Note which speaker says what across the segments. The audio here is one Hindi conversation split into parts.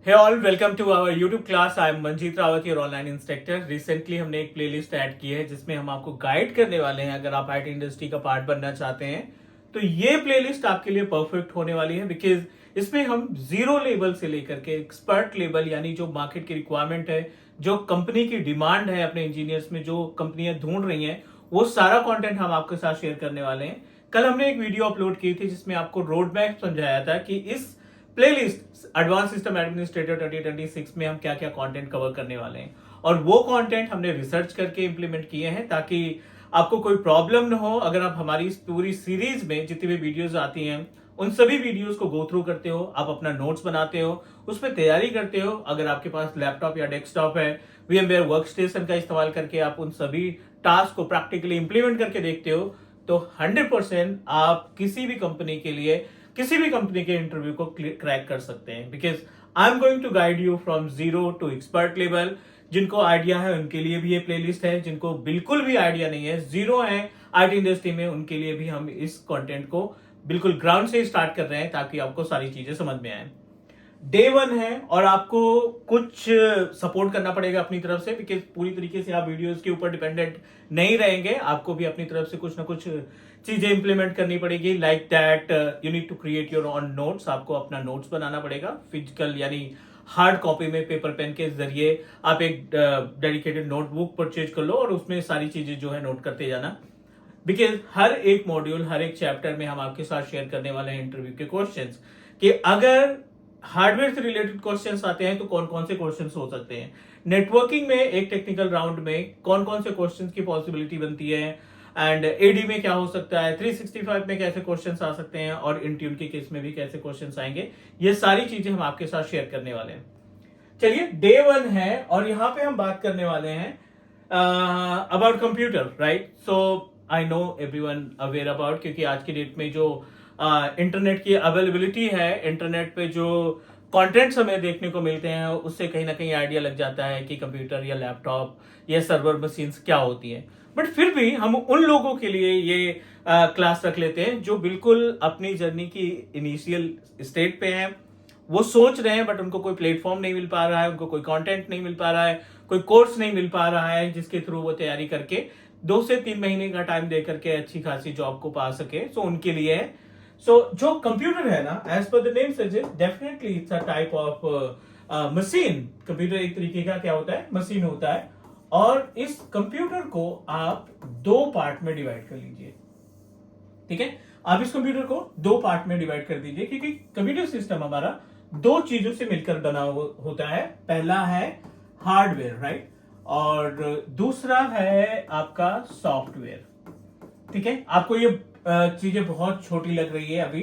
Speaker 1: Hey all, welcome to our YouTube class. I am Manjeet Rawat, your online instructor. Recently हमने एक प्लेलिस्ट ऐड की है जिसमें हम आपको गाइड करने वाले हैं। अगर आप आईटी इंडस्ट्री का पार्ट बनना चाहते हैं तो ये प्लेलिस्ट आपके लिए परफेक्ट होने वाली है, बिकॉज इसमें हम जीरो लेवल से लेकर के एक्सपर्ट लेवल, यानी जो मार्केट की रिक्वायरमेंट है, जो कंपनी की डिमांड है अपने इंजीनियर्स में, जो कंपनियां ढूंढ रही हैं, वो सारा कंटेंट हम आपके साथ शेयर करने वाले हैं। कल हमने एक वीडियो अपलोड की थी जिसमें आपको रोड मैप समझाया था कि इस प्लेलिस्ट एडवांस सिस्टम एडमिनिस्ट्रेटर 2026 में हम क्या क्या कंटेंट कवर करने वाले हैं, और वो कंटेंट हमने रिसर्च करके इंप्लीमेंट किए हैं ताकि आपको कोई प्रॉब्लम ना हो। अगर आप हमारी इस पूरी सीरीज में जितनी भी वीडियोस आती हैं उन सभी वीडियोस को गो थ्रू करते हो, आप अपना नोट्स बनाते हो, उसमें तैयारी करते हो, अगर आपके पास लैपटॉप या डेस्कटॉप है, VMware वर्कस्टेशन का इस्तेमाल करके आप उन सभी टास्क को प्रैक्टिकली इंप्लीमेंट करके देखते हो, तो 100% आप किसी भी कंपनी के लिए, किसी भी कंपनी के इंटरव्यू को क्रैक कर सकते हैं। Because I am going to guide you from zero to expert level. जिनको आइडिया है उनके लिए भी ये प्लेलिस्ट है, जिनको बिल्कुल भी आइडिया नहीं है, जीरो है आईटी इंडस्ट्री में, उनके लिए भी हम इस कंटेंट को बिल्कुल ग्राउंड से स्टार्ट कर रहे हैं ताकि आपको सारी चीजें समझ में आए। डे वन है और आपको कुछ सपोर्ट करना पड़ेगा अपनी तरफ से, बिकॉज पूरी तरीके से आप वीडियोस के ऊपर डिपेंडेंट नहीं रहेंगे। आपको भी अपनी तरफ से कुछ ना कुछ चीजें इंप्लीमेंट करनी पड़ेगी। Like that you need to create your own notes. आपको अपना नोट्स बनाना पड़ेगा फिजिकल, यानी हार्ड कॉपी में, पेपर पेन के जरिए आप एक डेडिकेटेड नोटबुक परचेज कर लो और उसमें सारी चीजें जो है नोट करते जाना। बिकॉज हर एक मॉड्यूल, हर एक चैप्टर में हम आपके साथ शेयर करने वाले हैं इंटरव्यू के क्वेश्चंस, कि अगर हार्डवेयर से रिलेटेड क्वेश्चंस आते हैं तो कौन कौन से क्वेश्चंस हो सकते हैं, नेटवर्किंग में एक टेक्निकल राउंड में कौन कौन से क्वेश्चंस की पॉसिबिलिटी बनती है, एंड एडी में क्या हो सकता है, 365 में कैसे क्वेश्चंस आ सकते हैं, और इंट्यून के केस में भी कैसे क्वेश्चंस आएंगे। ये सारी चीजें हम आपके साथ शेयर करने वाले हैं। चलिए, डे वन है और यहाँ पे हम बात करने वाले हैं about computer, right. So I know everyone aware about, क्योंकि आज की डेट में जो इंटरनेट की अवेलेबिलिटी है, इंटरनेट पे जो कंटेंट्स हमें देखने को मिलते हैं, उससे कहीं ना कहीं आइडिया लग जाता है कि कंप्यूटर या लैपटॉप या सर्वर मशीन्स क्या होती है। बट फिर भी हम उन लोगों के लिए ये क्लास रख लेते हैं जो बिल्कुल अपनी जर्नी की इनिशियल स्टेट पे हैं, वो सोच रहे हैं बट उनको कोई प्लेटफॉर्म नहीं मिल पा रहा है, उनको कोई कंटेंट नहीं मिल पा रहा है, कोई कोर्स नहीं मिल पा रहा है जिसके थ्रू वो तैयारी करके 2 से 3 महीने का टाइम दे करके अच्छी खासी जॉब को पा सके। सो उनके लिए है। सो जो कंप्यूटर है ना, as per the name suggest, definitely it's a type of machine. Computer एक तरीके का क्या होता है, मशीन होता है। और इस कंप्यूटर को आप 2 पार्ट में डिवाइड कर लीजिए, ठीक है। आप इस कंप्यूटर को 2 पार्ट में डिवाइड कर दीजिए, क्योंकि कंप्यूटर सिस्टम हमारा 2 चीजों से मिलकर बना होता है। पहला है हार्डवेयर, राइट, और दूसरा है आपका सॉफ्टवेयर, ठीक है। आपको ये चीजें बहुत छोटी लग रही है अभी,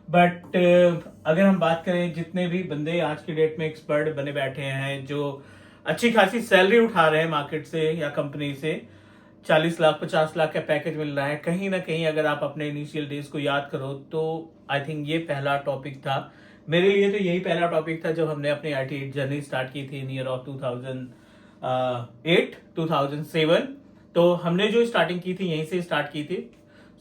Speaker 1: बट अगर हम बात करें, जितने भी बंदे आज की डेट में एक्सपर्ट बने बैठे हैं, जो अच्छी खासी सैलरी उठा रहे हैं मार्केट से या कंपनी से, 40 लाख 50 लाख का पैकेज मिल रहा है, कहीं ना कहीं अगर आप अपने इनिशियल डेज को याद करो तो आई थिंक ये पहला टॉपिक था मेरे लिए। तो यही पहला टॉपिक था जब हमने अपनी आईटी जर्नी स्टार्ट की थी इन ईयर ऑफ 2008 2007। तो हमने जो स्टार्टिंग की थी यहीं से स्टार्ट की थी।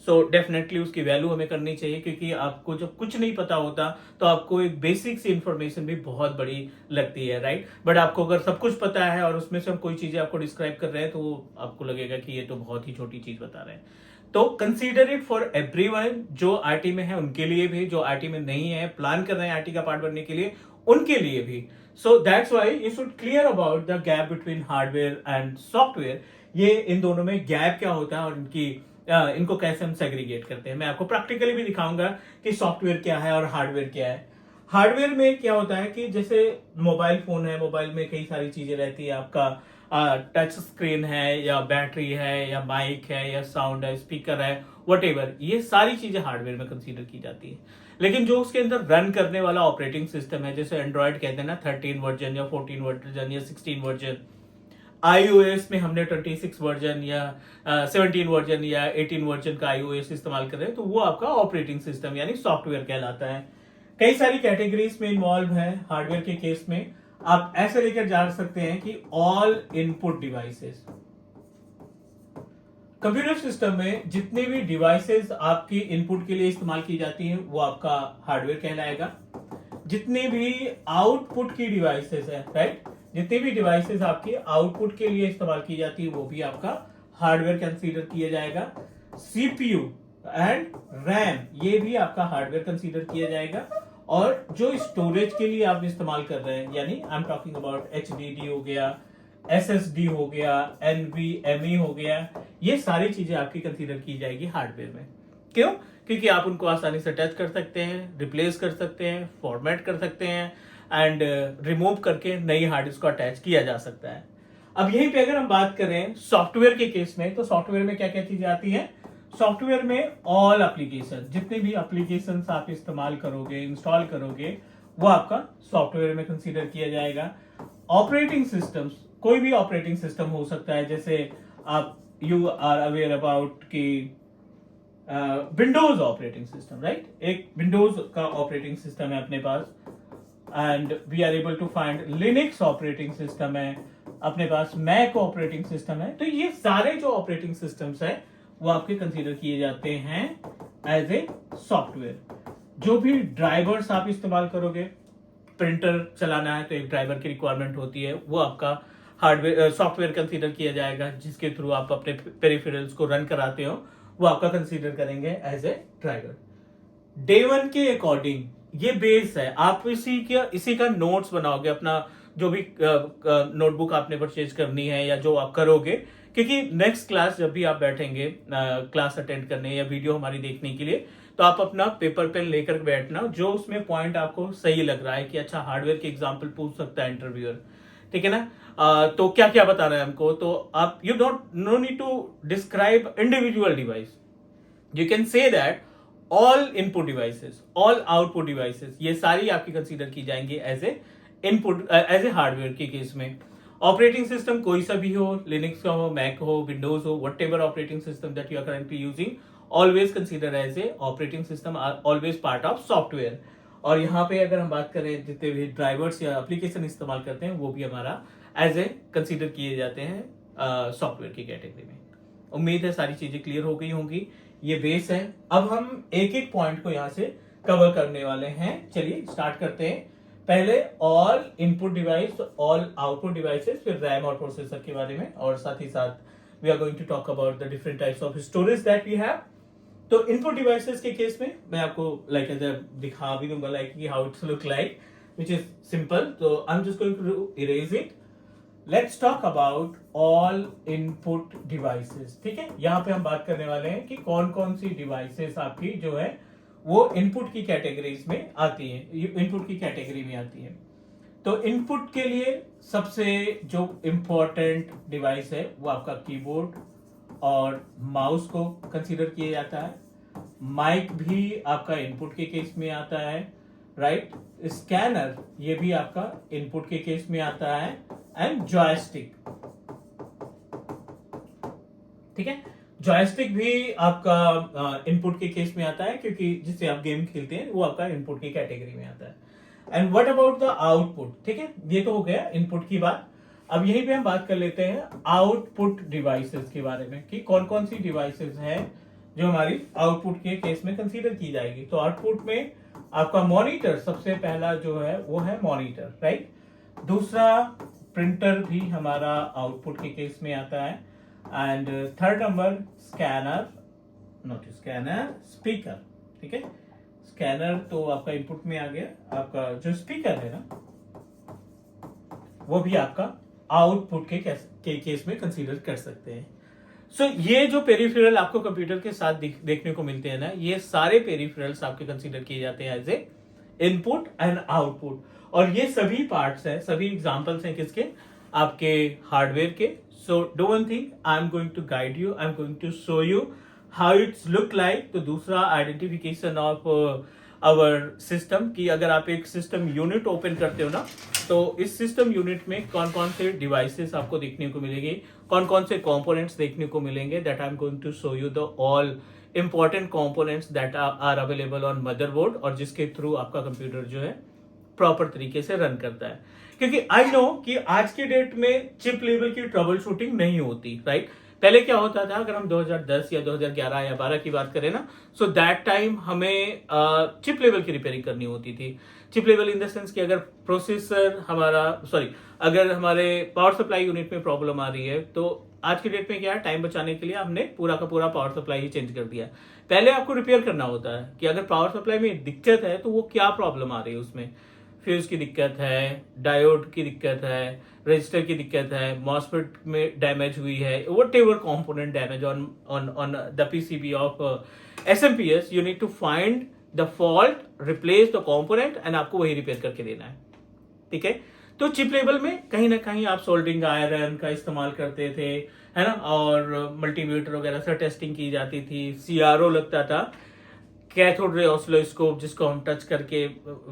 Speaker 1: सो डेफिनेटली उसकी वैल्यू हमें करनी चाहिए, क्योंकि आपको जब कुछ नहीं पता होता तो आपको एक बेसिक सी इंफॉर्मेशन भी बहुत बड़ी लगती है, राइट। बट आपको अगर सब कुछ पता है और उसमें से हम कोई चीजें आपको डिस्क्राइब कर रहे हैं तो आपको लगेगा कि ये तो बहुत ही छोटी चीज बता रहे हैं। तो कंसीडर इट फॉर एवरीवन, जो आईटी में है उनके लिए भी, जो आईटी में नहीं है, प्लान कर रहे हैं आईटी का पार्ट बनने के लिए, उनके लिए भी। So that's why you should clear about the gap between hardware and software. ये इन दोनों में गैप क्या होता है और इनको कैसे हम सेग्रीगेट करते हैं। मैं आपको प्रैक्टिकली भी दिखाऊंगा कि सॉफ्टवेयर क्या है और हार्डवेयर क्या है। हार्डवेयर में क्या होता है कि जैसे मोबाइल फोन है, मोबाइल में कई सारी चीजें रहती है, आपका टच स्क्रीन है या बैटरी है या माइक है या साउंड है, स्पीकर है, व्हाटएवर, ये सारी चीजें हार्डवेयर में कंसीडर की जाती है। लेकिन जो उसके अंदर रन करने वाला ऑपरेटिंग सिस्टम है, जैसे एंड्रॉइड कहते हैं ना, 13 वर्जन या 14 वर्जन या 16 वर्जन, iOS में हमने 26 वर्जन या 17 वर्जन या 18 वर्जन का iOS इस्तेमाल कर रहे हैं, तो वो आपका ऑपरेटिंग सिस्टम यानी सॉफ्टवेयर कहलाता है। कई सारी कैटेगरीज में इन्वॉल्व है। हार्डवेयर के केस में आप ऐसे लेकर जा सकते हैं कि all input devices, computer system में जितनी भी डिवाइसेस आपकी इनपुट के लिए इस्तेमाल की जाती हैं वो आपका हार्डवेयर कहलाएगा। जितनी भी आउटपुट की डिवाइसेस है, राइट, जितनी भी डिवाइसेस आपकी आउटपुट के लिए इस्तेमाल की जाती है वो भी आपका हार्डवेयर कंसीडर किया जाएगा। सीपीयू एंड रैम ये भी आपका हार्डवेयर कंसीडर किया जाएगा। और जो स्टोरेज के लिए आप इस्तेमाल कर रहे हैं, यानी I am talking about HDD हो गया, एसएसडी हो गया, एनवीएमई हो गया, ये सारी चीजें आपकी कंसीडर की जाएगी हार्डवेयर में। क्यों? क्योंकि आप उनको आसानी से टच कर सकते हैं, रिप्लेस कर सकते हैं, फॉर्मेट कर सकते हैं एंड रिमूव करके नई हार्ड डिस्क को अटैच किया जा सकता है। अब यहीं पे अगर हम बात करें सॉफ्टवेयर के केस में, तो सॉफ्टवेयर में क्या क्या चीजें आती हैं? सॉफ्टवेयर में ऑल एप्लीकेशन, जितने भी एप्लीकेशन आप इस्तेमाल करोगे, इंस्टॉल करोगे, वो आपका सॉफ्टवेयर में कंसीडर किया जाएगा। ऑपरेटिंग सिस्टम्स, कोई भी ऑपरेटिंग सिस्टम हो सकता है, जैसे आप यू आर अवेयर अबाउट कि विंडोज ऑपरेटिंग सिस्टम, राइट, एक विंडोज का ऑपरेटिंग सिस्टम है अपने पास, and we are able to find Linux operating system है अपने पास, मैक ऑपरेटिंग सिस्टम है। तो ये सारे जो ऑपरेटिंग सिस्टम्स है वो आपके कंसीडर किए जाते हैं एज ए सॉफ्टवेयर। जो भी ड्राइवर्स आप इस्तेमाल करोगे, प्रिंटर चलाना है तो एक ड्राइवर की रिक्वायरमेंट होती है, वो आपका हार्डवेयर सॉफ्टवेयर कंसीडर किया जाएगा, जिसके थ्रू आप अपने पेरिफेरल्स को रन कराते हो, वो आपका कंसीडर करेंगे as a driver. Day one के अकॉर्डिंग ये बेस है, आप इसी का नोट्स बनाओगे, अपना जो भी नोटबुक आपने परचेज करनी है या जो आप करोगे, क्योंकि नेक्स्ट क्लास जब भी आप बैठेंगे क्लास अटेंड करने या वीडियो हमारी देखने के लिए, तो आप अपना पेपर पेन लेकर बैठना, जो उसमें पॉइंट आपको सही लग रहा है कि अच्छा हार्डवेयर के एग्जाम्पल पूछ सकता है इंटरव्यूअर, ठीक है ना, तो क्या क्या बताना है हमको, तो आप you don't no need to describe individual device, you can say that all input devices, all output devices, ये सारी आपकी कंसीडर की जाएंगी as a input, as a hardware के केस में। ऑपरेटिंग सिस्टम कोई सा भी हो, लिनक्स का हो, मैक हो, विंडोज हो, whatever operating system that you are currently using, always consider as a operating system, always part of software. और यहाँ पे अगर हम बात करें जितने भी ड्राइवर्स या एप्लीकेशन इस्तेमाल करते हैं, वो भी हमारा एज ए कंसीडर किए जाते हैं सॉफ्टवेयर की कैटेगरी में। उम्मीद है सारी चीजें क्लियर हो गई होंगी, ये बेस है। अब हम एक एक पॉइंट को यहाँ से कवर करने वाले हैं। चलिए स्टार्ट करते हैं। पहले all input device, all output devices, फिर रैम और प्रोसेसर के बारे में, और साथ ही साथ we are going to talk about the different types of storage that we have. तो इनपुट डिवाइसेस के केस में मैं आपको लाइक दिखा भी दूंगा, like how it's look like, which is simple. तो I am just going to erase it. Let's talk about all input devices, ठीक है। यहाँ पे हम बात करने वाले हैं कि कौन कौन सी डिवाइसेस आपकी जो है वो इनपुट की कैटेगरीज में आती है, इनपुट की कैटेगरी में आती है। तो इनपुट के लिए सबसे जो इम्पोर्टेंट डिवाइस है वो आपका कीबोर्ड और माउस को कंसीडर किया जाता है। माइक भी आपका इनपुट के केस में आता है, राइट। स्कैनर ये भी आपका इनपुट के केस में आता है, एंड जॉयस्टिक, ठीक है। जॉयस्टिक भी आपका इनपुट के केस में आता है, क्योंकि जिससे आप गेम खेलते हैं वो आपका इनपुट की कैटेगरी में आता है। And what about the output, ठीक है, ये तो हो गया इनपुट की बात। अब यहीं पे हम बात कर लेते हैं आउटपुट डिवाइसेस के बारे में, कि कौन कौन सी डिवाइसेस हैं जो हमारी आउटपुट के केस में कंसीडर की जाएगी। तो आउटपुट में आपका मॉनिटर सबसे पहला जो है वो है मॉनिटर, राइट। दूसरा प्रिंटर भी हमारा आउटपुट के केस में आता है, and third number scanner, not scanner, speaker, ठीक है। स्कैनर तो आपका इनपुट में आ गया, आपका जो स्पीकर है ना वो भी आपका आउटपुट के केस में कंसीडर कर सकते हैं। सो ये जो पेरिफेरल आपको कंप्यूटर के साथ देखने को मिलते हैं ना, ये सारे पेरिफेरल्स आपके कंसीडर किए जाते हैं as a input and output. और ये सभी पार्ट्स हैं, सभी एग्जांपल्स हैं किसके, आपके हार्डवेयर के। So do one thing, I am going to guide you, I am going to show you how it's look like. तो दूसरा आइडेंटिफिकेशन ऑफ आवर सिस्टम, कि अगर आप एक सिस्टम यूनिट ओपन करते हो ना, तो इस सिस्टम यूनिट में कौन कौन से डिवाइसेस आपको देखने को मिलेंगे, कौन कौन से कंपोनेंट्स देखने को मिलेंगे, that I am going to show you the all important components that are available on motherboard, और जिसके थ्रू आपका कंप्यूटर जो है प्रॉपर तरीके से रन करता है। क्योंकि आई नो कि आज के डेट में चिप लेवल की ट्रबल शूटिंग नहीं होती, राइट। पहले क्या होता था, अगर हम 2010 या 2011 या 12 की बात करें ना, सो दैट टाइम हमें चिप लेवल की रिपेयरिंग करनी होती थी। Chip level in the sense कि अगर प्रोसेसर हमारा, सॉरी, अगर हमारे पावर सप्लाई यूनिट में प्रॉब्लम आ रही है, तो आज की डेट में क्या है, टाइम बचाने के लिए हमने पूरा का पूरा पावर सप्लाई ही चेंज कर दिया। पहले आपको रिपेयर करना होता है कि अगर पावर सप्लाई में दिक्कत है तो वो क्या प्रॉब्लम आ रही है उसमें। फ्यूज की दिक्कत है, डायोड की दिक्कत है, रजिस्टर की दिक्कत है, मॉसफेट में डैमेज हुई है, what ever component damage on on on the PCB of SMPS, you need to find the fault, replace the component and आपको वही रिपेयर करके देना है। ठीक है, तो चिप लेवल में कहीं ना कहीं आप सोल्डरिंग आयरन का इस्तेमाल करते थे, है ना, और मल्टीमीटर वगैरह से टेस्टिंग की जाती थी। CRO लगता था, कैथोड रे ऑसिलोस्कोप, जिसको हम टच करके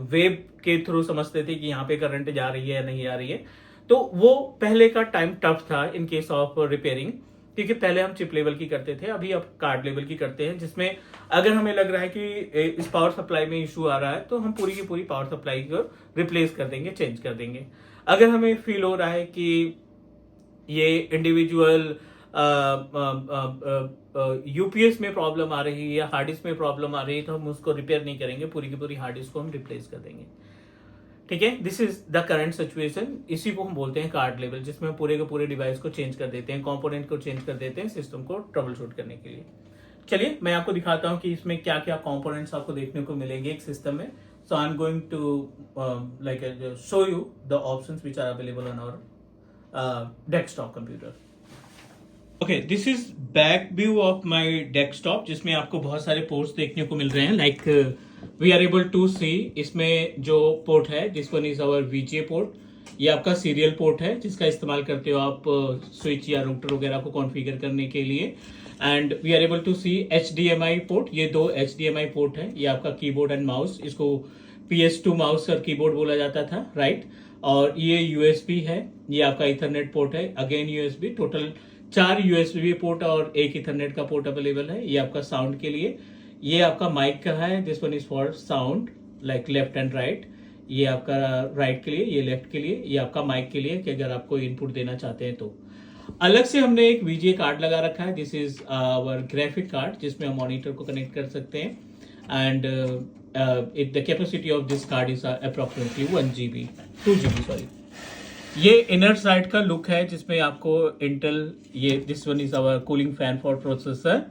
Speaker 1: वेव के थ्रू समझते थे कि यहाँ पे करंट जा रही है या नहीं आ रही है। तो वो पहले का टाइम टफ था इन केस ऑफ रिपेयरिंग, क्योंकि पहले हम चिप लेवल की करते थे, अभी अब कार्ड लेवल की करते हैं, जिसमें अगर हमें लग रहा है कि इस पावर सप्लाई में इशू आ रहा है तो हम पूरी की पूरी पावर सप्लाई को रिप्लेस कर देंगे, चेंज कर देंगे। अगर हमें फील हो रहा है कि ये इंडिविजुअल यूपीएस में प्रॉब्लम आ रही है या हार्ड डिस्क में प्रॉब्लम आ रही है, तो हम उसको रिपेयर नहीं करेंगे, पूरी की पूरी हार्ड डिस्क को हम रिप्लेस कर देंगे। ठीक है, this is the current situation. इसी को हम बोलते हैं कार्ड लेवल, जिसमें हम पूरे के पूरे डिवाइस को चेंज कर देते हैं, कंपोनेंट को चेंज कर देते हैं सिस्टम को ट्रबल शूट करने के लिए। चलिए मैं आपको दिखाता हूं कि इसमें क्या क्या कंपोनेंट्स आपको देखने को मिलेंगे एक सिस्टम में। So I am going to like show you the options which are available on our desktop computer. Okay, this is back view of my desktop, जिसमें आपको बहुत सारे पोर्ट्स देखने को मिल रहे हैं। Like we are able to see, इसमें जो पोर्ट है, this one is our VGA port, ये आपका सीरियल पोर्ट है जिसका इस्तेमाल करते हो आप स्विच या रूटर वगैरह को कॉन्फ़िगर करने के लिए। And we are able to see HDMI port, ये दो HDMI पोर्ट है, ये आपका कीबोर्ड एंड माउस, इसको PS2 माउस और कीबोर्ड बोला जाता था, राइट। और ये USB है, ये आपका इथरनेट पोर्ट है, again USB। Total 4 USB port और एक इथरनेट का पोर्ट अवेलेबल है। ये आपका साउंड के लिए, ये आपका माइक का है, this one is for sound like left and right, ये आपका राइट के लिए, ये लेफ्ट के लिए, ये आपका माइक के लिए कि अगर आपको इनपुट देना चाहते हैं तो। अलग से हमने एक VGA कार्ड लगा रखा है, this is our graphic card, जिसमें हम मॉनिटर को कनेक्ट कर सकते हैं। And the capacity of this card is approximately 1 GB 2 GB sorry. ये इनर साइड का लुक है, जिसमें आपको इंटेल, ये this one is our cooling fan for processor.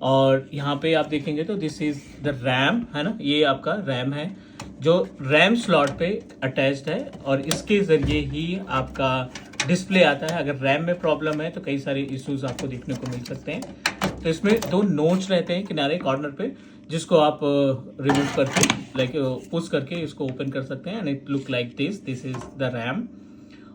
Speaker 1: और यहाँ पे आप देखेंगे तो दिस इज द रैम, है ना, ये आपका रैम है जो रैम स्लॉट पे अटैच्ड है, और इसके जरिए ही आपका डिस्प्ले आता है। अगर रैम में प्रॉब्लम है तो कई सारे इश्यूज आपको देखने को मिल सकते हैं। तो इसमें दो नोच रहते हैं किनारे कॉर्नर पे, जिसको आप रिमूव करके लाइक पुश करके इसको ओपन कर सकते हैं, and it look like this, this is the RAM.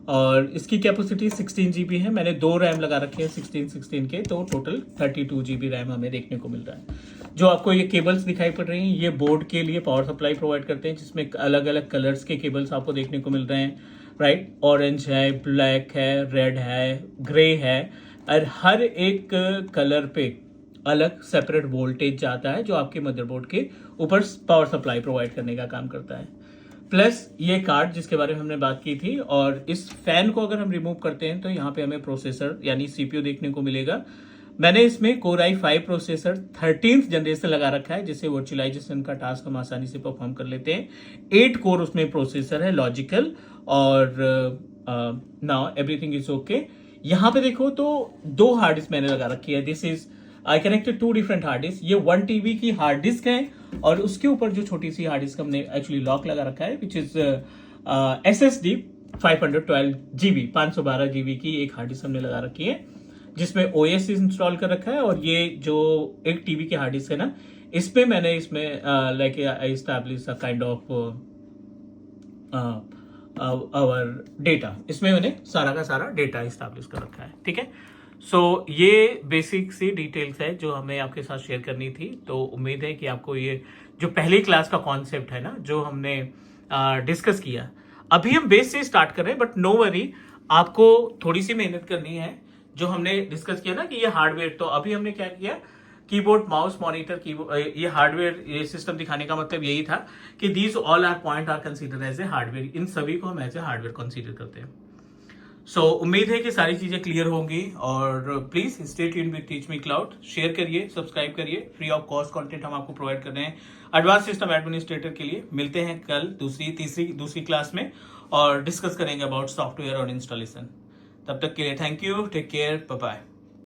Speaker 1: और इसकी कैपेसिटी 16 GB है, मैंने 2 रैम लगा रखे हैं 16 के, तो टोटल 32 GB रैम हमें देखने को मिल रहा है। जो आपको ये केबल्स दिखाई पड़ रही हैं, ये बोर्ड के लिए पावर सप्लाई प्रोवाइड करते हैं, जिसमें अलग अलग कलर्स के केबल्स आपको देखने को मिल रहे हैं, राइट। ऑरेंज है, ब्लैक है, रेड है, ग्रे है, और हर एक कलर पे अलग सेपरेट वोल्टेज जाता है, जो आपके मदरबोर्ड के ऊपर पावर सप्लाई प्रोवाइड करने का काम करता है। प्लस ये कार्ड जिसके बारे में हमने बात की थी, और इस फैन को अगर हम रिमूव करते हैं तो यहाँ पे हमें प्रोसेसर यानी CPU देखने को मिलेगा। मैंने इसमें Core i5 processor 13th generation लगा रखा है, जिससे वर्चुअलाइजेशन का टास्क हम आसानी से परफॉर्म कर लेते हैं। 8 कोर उसमें प्रोसेसर है लॉजिकल, और नाउ एवरीथिंग इज ओके। यहाँ पे देखो तो 2 हार्ड डिस्क मैंने लगा रखी है, this is I connected 2 different hard disk. ये 1 TB की हार्ड डिस्क है, और उसके ऊपर जो छोटी सी हार्ड डिस्क हमने एक्चुअली लॉक लगा रखा है, which is SSD 512 GB 512 GB की एक हार्ड डिस्क हमने लगा रखी है, जिसमें OS इंस्टॉल कर रखा है। और ये जो 1 TB की हार्ड डिस्क है ना, इस पे मैंने इसमें like I establish a kind of our data, इसमें मैंने सारा का सारा डेटा एस्टैब्लिश कर रखा है। ठीक है, सो ये बेसिक सी डिटेल्स है जो हमें आपके साथ शेयर करनी थी। तो उम्मीद है कि आपको ये जो पहली क्लास का कॉन्सेप्ट है ना, जो हमने डिस्कस किया, अभी हम बेस से स्टार्ट कर रहे हैं, बट नो वरी, आपको थोड़ी सी मेहनत करनी है। जो हमने डिस्कस किया ना कि ये हार्डवेयर, तो अभी हमने क्या किया, कीबोर्ड, माउस, मॉनिटर, कीबोर्ड, ये हार्डवेयर, ये सिस्टम दिखाने का मतलब यही था कि these all are point are consider as a hardware. इन सभी को हम एज ए हार्डवेयर कंसीडर करते हैं। सो उम्मीद है कि सारी चीजें क्लियर होंगी और please stay tuned with teach me cloud. Share करिए, सब्सक्राइब करिए, फ्री ऑफ कॉस्ट कंटेंट हम आपको प्रोवाइड कर रहे हैं एडवांस सिस्टम एडमिनिस्ट्रेटर के लिए। मिलते हैं कल दूसरी क्लास में और डिस्कस करेंगे अबाउट सॉफ्टवेयर और इंस्टॉलेशन। तब तक के लिए thank you, take care, bye bye.